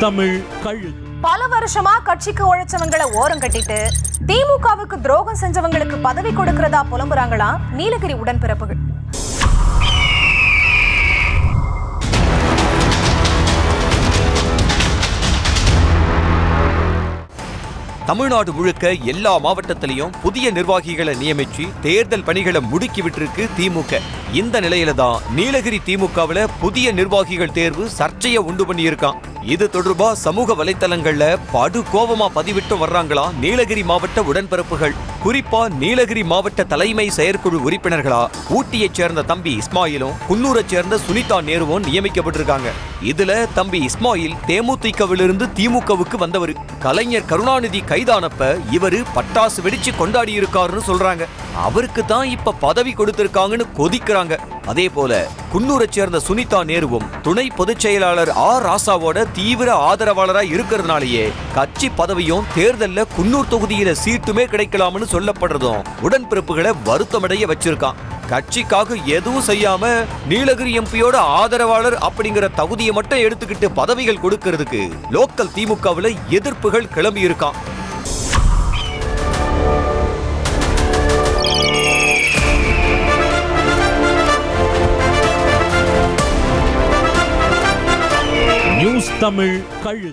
தமிழ் கழுகு. பல வருஷமா கட்சிக்கு உழைச்சவங்களை ஓரம் கட்டிட்டு திமுகவுக்கு துரோகம் செஞ்சவங்களுக்கு பதவி கொடுக்கிறதா புலம்புறாங்களா நீலகிரி உடன்பிறப்புகள். தமிழ்நாடு முழுக்க எல்லா மாவட்டத்திலையும் புதிய நிர்வாகிகளை நியமிச்சு தேர்தல் பணிகளை முடுக்கி விட்டுருக்கு திமுக. இந்த நிலையில தான் நீலகிரி திமுகவுல புதிய நிர்வாகிகள் தேர்வு சர்ச்சையை உண்டு பண்ணியிருக்கான். இது தொடர்பா சமூக வலைத்தளங்கள்ல படு கோபமா பதிவிட்டு வர்றாங்களா நீலகிரி மாவட்ட உடன்பிறப்புகள். குறிப்பா நீலகிரி மாவட்ட தலைமை செயற்குழு உறுப்பினர்களா ஊட்டியைச் சேர்ந்த தம்பி இஸ்மாயிலும் குன்னூரைச் சேர்ந்த சுனிதா நேருவும் நியமிக்கப்பட்டிருக்காங்க. இதுல தம்பி இஸ்மாயில் தேமுதிகவிலிருந்து திமுகவுக்கு வந்தவர். கலைஞர் கருணாநிதி கைதானப்ப இவரு பட்டாசு வெடிச்சு கொண்டாடி இருக்காருன்னு சொல்றாங்க. அவருக்கு தான் இப்ப பதவி கொடுத்திருக்காங்கன்னு கொதிக்கிறாங்க. அதே போல குன்னூரைச் சேர்ந்த சுனிதா நேருவும் துணை பொதுச் செயலாளர் ஆர் ராசாவோட தீவிர ஆதரவாளரா இருக்கிறதுனாலேயே கட்சி பதவியும் தேர்தல்ல குன்னூர் தொகுதியில சீட்டுமே கிடைக்கலாம்னு சொல்லப்படுறதும் உடன்பிறப்புகளை வருத்தமடைய வச்சிருக்கான். கட்சிக்காக எதுவும் செய்யாம நீலகிரி எம்பியோட ஆதரவாளர் அப்படிங்கிற தகுதியை மட்டும் எடுத்துக்கிட்டு பதவிகள் கொடுக்கிறதுக்கு லோக்கல் திமுகவுல எதிர்ப்புகள் கிளம்பி இருக்கான். நியூஸ் தமிழ் கழுகு.